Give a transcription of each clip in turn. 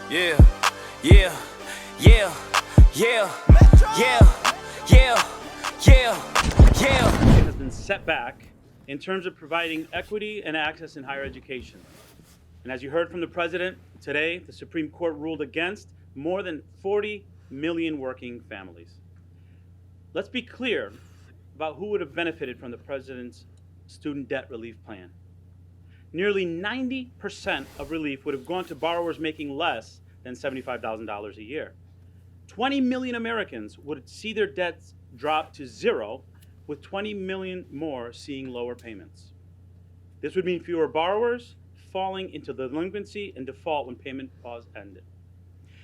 Yeah, yeah, yeah, yeah, yeah, yeah. Has been set back in terms of providing equity and access in higher education. And as you heard from the president today, the Supreme Court ruled against more than 40 million working families. Let's be clear about who would have benefited from the president's student debt relief plan. Nearly 90% of relief would have gone to borrowers making less than $75,000 a year. 20 million Americans would see their debts drop to zero, with 20 million more seeing lower payments. This would mean fewer borrowers falling into delinquency and default when payment pause ended.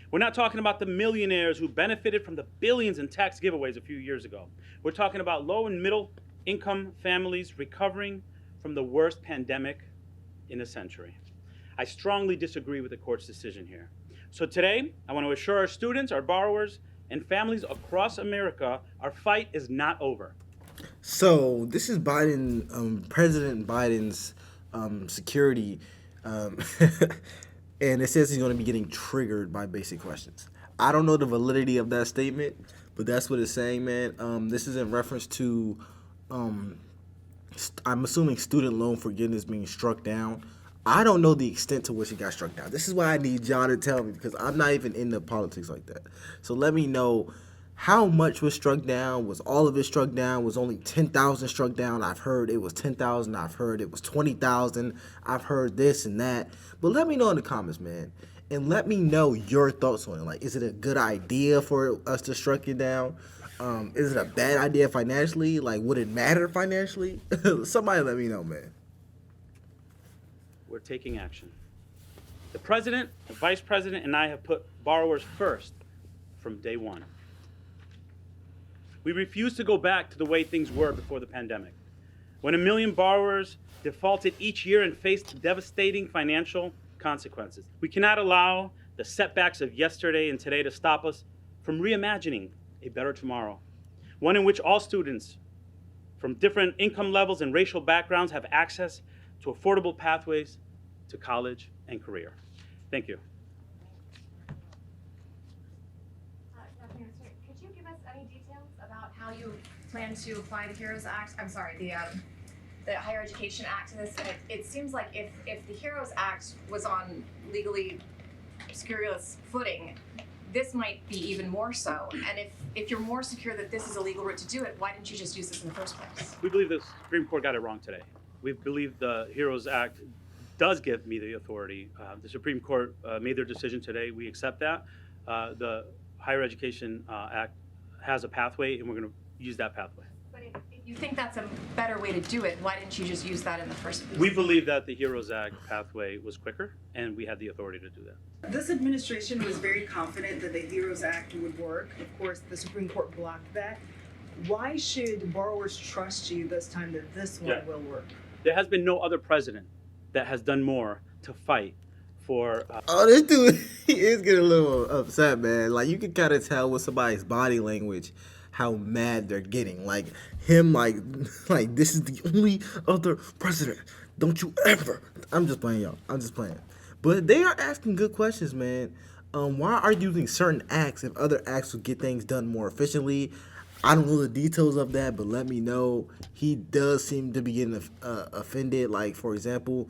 We're not talking about the millionaires who benefited from the billions in tax giveaways a few years ago. We're talking about low and middle income families recovering from the worst pandemic in a century. I strongly disagree with the court's decision here. So today, I want to assure our students, our borrowers, and families across America, our fight is not over. So this is President Biden's security, and it says he's going to be getting triggered by basic questions. I don't know the validity of that statement, but that's what it's saying, man. This is in reference to, I'm assuming, student loan forgiveness being struck down. I don't know the extent to which it got struck down. This is why I need y'all to tell me, because I'm not even into politics like that. So let me know how much was struck down. Was all of it struck down? Was only 10,000 struck down? I've heard it was 10,000. I've heard it was 20,000. I've heard this and that. But let me know in the comments, man. And let me know your thoughts on it. Like, is it a good idea for us to strike it down? Is it a bad idea financially? Like, would it matter financially? Somebody let me know, man. We're taking action. The president, the vice president, and I have put borrowers first from day one. We refuse to go back to the way things were before the pandemic, when 1 million borrowers defaulted each year and faced devastating financial consequences. We cannot allow the setbacks of yesterday and today to stop us from reimagining a better tomorrow, one in which all students from different income levels and racial backgrounds have access to affordable pathways to college and career. Thank you. Could you give us any details about how you plan to apply the HEROES Act? I'm sorry, the Higher Education Act to this? And it seems like if the HEROES Act was on legally spurious footing, this might be even more so. And if you're more secure that this is a legal route to do it, why didn't you just use this in the first place? We believe the Supreme Court got it wrong today. We believe the HEROES Act does give me the authority. The Supreme Court made their decision today. We accept that. The Higher Education Act has a pathway, and we're going to use that pathway. But if you think that's a better way to do it, why didn't you just use that in the first place? We believe that the HEROES Act pathway was quicker, and we had the authority to do that. This administration was very confident that the HEROES Act would work. Of course, the Supreme Court blocked that. Why should borrowers trust you this time that this one will work? There has been no other president that has done more to fight for... This dude, he is getting a little upset, man. Like, you can kind of tell with somebody's body language how mad they're getting. Like, him, like this is the only other president. Don't you ever... I'm just playing, y'all. I'm just playing. But they are asking good questions, man. Why are you using certain acts if other acts will get things done more efficiently? I don't know the details of that, but let me know. He does seem to be getting offended. Like, for example,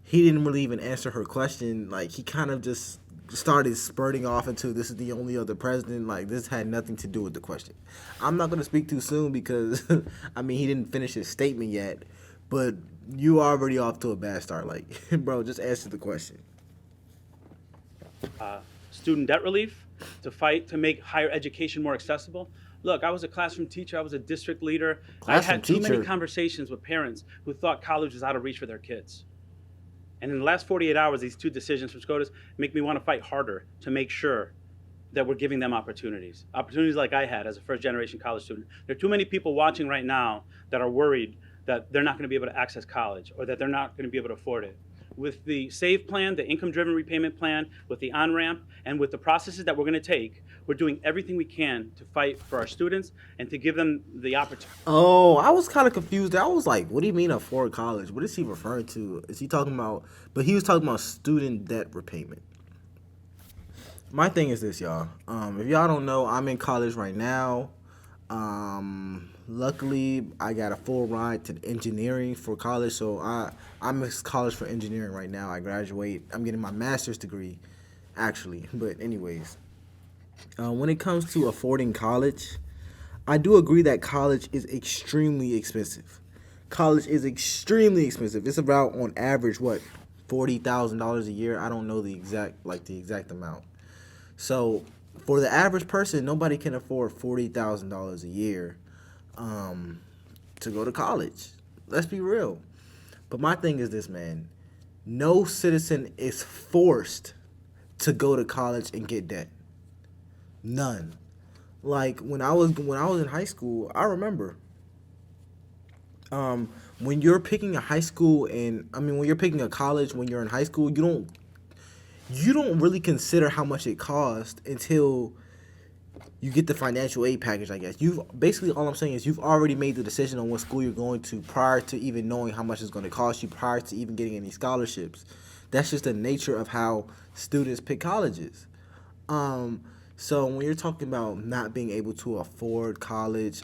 he didn't really even answer her question. Like, he kind of just started spurting off into this is the only other president. Like, this had nothing to do with the question. I'm not going to speak too soon because, I mean, he didn't finish his statement yet. But you already off to a bad start. Like, bro, just answer the question. Student debt relief, to fight to make higher education more accessible. Look, I was a classroom teacher. I was a district leader. I had too many conversations with parents who thought college was out of reach for their kids. And in the last 48 hours, these two decisions from SCOTUS make me want to fight harder to make sure that we're giving them opportunities. Opportunities like I had as a first-generation college student. There are too many people watching right now that are worried that they're not going to be able to access college or that they're not going to be able to afford it. With the SAVE plan, the income-driven repayment plan, with the on-ramp, and with the processes that we're going to take, we're doing everything we can to fight for our students and to give them the opportunity. Oh, I was kind of confused. I was like, what do you mean afford college? What is he referring to? Is he talking about, but he was talking about student debt repayment. My thing is this, y'all. If y'all don't know, I'm in college right now. Luckily, I got a full ride to engineering for college, so I'm in college for engineering right now. I graduate. I'm getting my master's degree, actually. But anyways, when it comes to affording college, I do agree that college is extremely expensive. College is extremely expensive. It's about on average what $40,000 a year. I don't know the exact amount. So for the average person, nobody can afford $40,000 a year to go to college. Let's be real. But my thing is this, man. No citizen is forced to go to college and get debt. None. Like when I was in high school, I remember when you're picking a high school when you're picking a college when you're in high school, you don't really consider how much it costs until you get the financial aid package, I guess. All I'm saying is you've already made the decision on what school you're going to prior to even knowing how much it's going to cost you, prior to even getting any scholarships. That's just the nature of how students pick colleges. So when you're talking about not being able to afford college,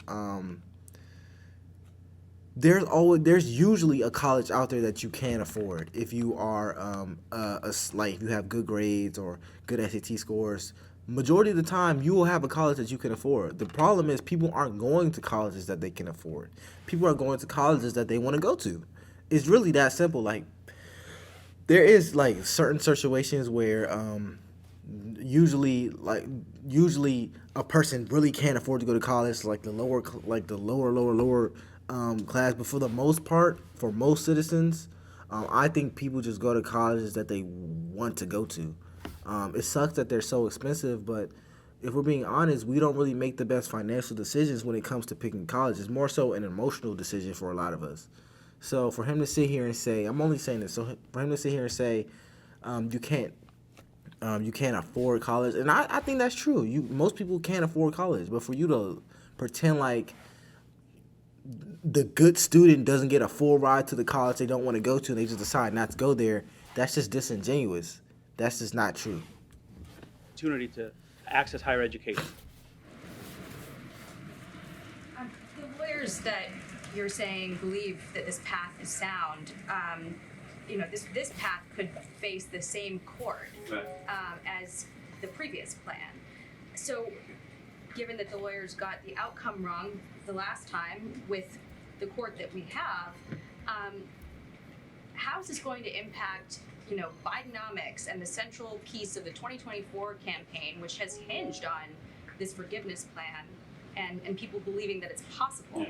there's usually a college out there that you can afford if you are if you have good grades or good SAT scores. Majority of the time, you will have a college that you can afford. The problem is people aren't going to colleges that they can afford. People are going to colleges that they want to go to. It's really that simple. Like there is like certain situations where usually a person really can't afford to go to college, like the lower class. But for the most part, for most citizens, I think people just go to colleges that they want to go to. It sucks that they're so expensive, but if we're being honest, we don't really make the best financial decisions when it comes to picking college. It's more so an emotional decision for a lot of us. So for him to sit here and say, I'm only saying this, so for him to sit here and say, you can't afford college, and I think that's true. Most people can't afford college, but for you to pretend like the good student doesn't get a full ride to the college they don't want to go to and they just decide not to go there, that's just disingenuous. That's just not true. Opportunity to access higher education. The lawyers that you're saying believe that this path is sound. This path could face the same court as the previous plan. So, given that the lawyers got the outcome wrong the last time with the court that we have, how is this going to impact, Bidenomics and the central piece of the 2024 campaign, which has hinged on this forgiveness plan and people believing that it's possible? Yeah.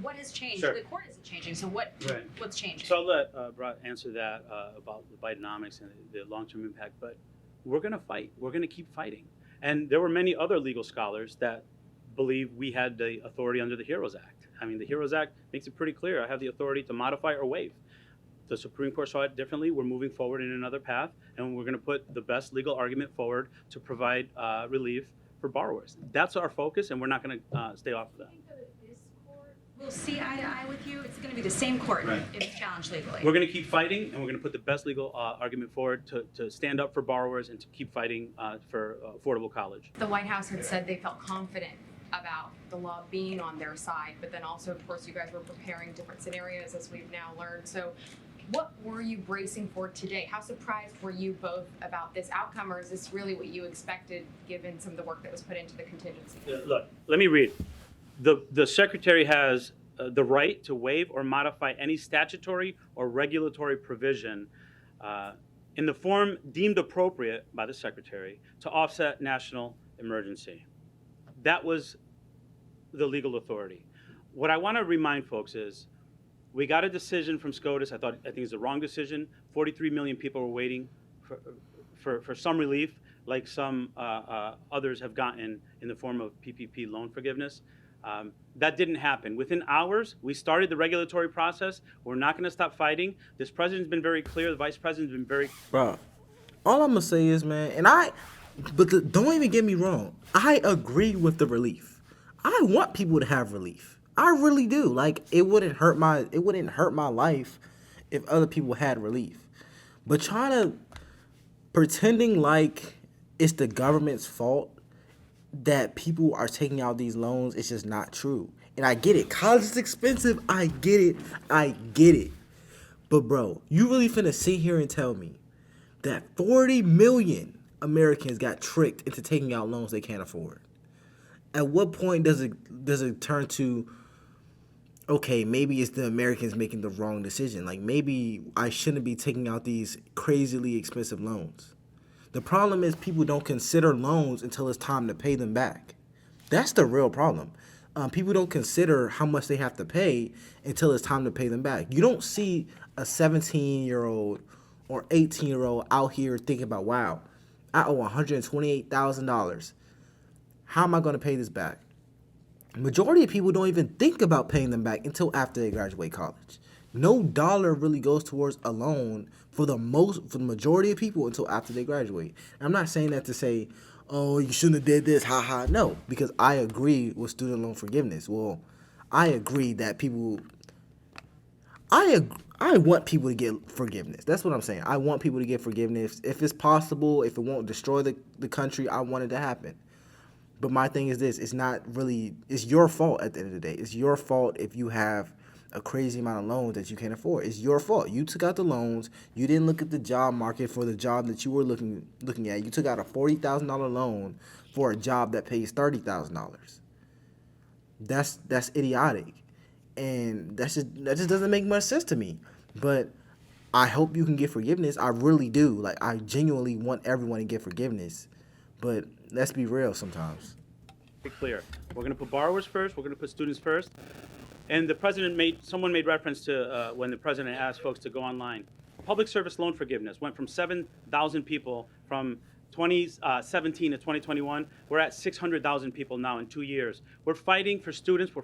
What has changed? Sure. The court isn't changing, so what's changing? So I'll let Brat answer that about the Bidenomics and the long-term impact, but we're going to fight. We're going to keep fighting. And there were many other legal scholars that believe we had the authority under the HEROES Act. I mean, the HEROES Act makes it pretty clear. I have the authority to modify or waive. The Supreme Court saw it differently. We're moving forward in another path, and we're going to put the best legal argument forward to provide relief for borrowers. That's our focus, and we're not going to stay off of that. We'll see eye to eye with you. It's going to be the same court if it's challenged legally. We're going to keep fighting, and we're going to put the best legal argument forward to stand up for borrowers and to keep fighting for affordable college. The White House had said they felt confident about the law being on their side, but then also, of course, you guys were preparing different scenarios, as we've now learned. So what were you bracing for today? How surprised were you both about this outcome, or is this really what you expected given some of the work that was put into the contingency? Look, let me read. The Secretary has the right to waive or modify any statutory or regulatory provision in the form deemed appropriate by the Secretary to offset national emergency. That was the legal authority. What I want to remind folks is we got a decision from SCOTUS. I think it's the wrong decision. 43 million people were waiting for some relief, like some others have gotten in the form of PPP loan forgiveness. That didn't happen. Within hours, we started the regulatory process. We're not going to stop fighting. This president's been very clear. The vice president's been very... Bro, all I'm going to say is, man, don't even get me wrong. I agree with the relief. I want people to have relief. I really do. Like, it wouldn't hurt my life if other people had relief. But pretending like it's the government's fault that people are taking out these loans. It's just not true. And I get it. College is expensive. I get it. I get it. But bro, you really finna sit here and tell me that 40 million Americans got tricked into taking out loans they can't afford? At what point does it turn to, okay, maybe it's the Americans making the wrong decision. Like, maybe I shouldn't be taking out these crazily expensive loans. The problem is people don't consider loans until it's time to pay them back. That's the real problem. People don't consider how much they have to pay until it's time to pay them back. You don't see a 17-year-old or 18-year-old out here thinking about, wow, I owe $128,000. How am I going to pay this back? Majority of people don't even think about paying them back until after they graduate college. No dollar really goes towards a loan for the majority of people until after they graduate. And I'm not saying that to say, oh, you shouldn't have did this, haha. No, because I agree with student loan forgiveness. Well, I agree that people, I want people to get forgiveness. That's what I'm saying. I want people to get forgiveness. If it's possible, if it won't destroy the country, I want it to happen. But my thing is this, it's your fault at the end of the day. It's your fault if you have a crazy amount of loans that you can't afford. It's your fault. You took out the loans. You didn't look at the job market for the job that you were looking at. You took out a $40,000 loan for a job that pays $30,000. That's idiotic. And that just doesn't make much sense to me. But I hope you can get forgiveness. I really do. Like, I genuinely want everyone to get forgiveness. But let's be real sometimes. Be clear. We're going to put borrowers first. We're going to put students first. And someone made reference to when the president asked folks to go online. Public service loan forgiveness went from 7,000 people from 2017 to 2021. We're at 600,000 people now in 2 years. We're fighting for students. We're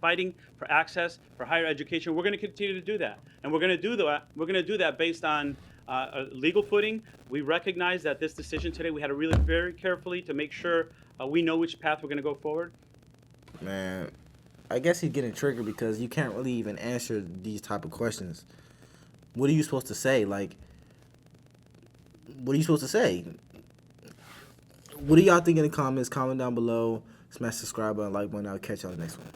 fighting for access, for higher education. We're going to continue to do that. And we're going to do that. We're going to do that based on a legal footing. We recognize that this decision today, we had to really very carefully to make sure we know which path we're going to go forward. Man, I guess he's getting triggered because you can't really even answer these type of questions. What are you supposed to say? Like, what are you supposed to say? What do y'all think in the comments? Comment down below. Smash subscribe button, like button. I'll catch y'all next one.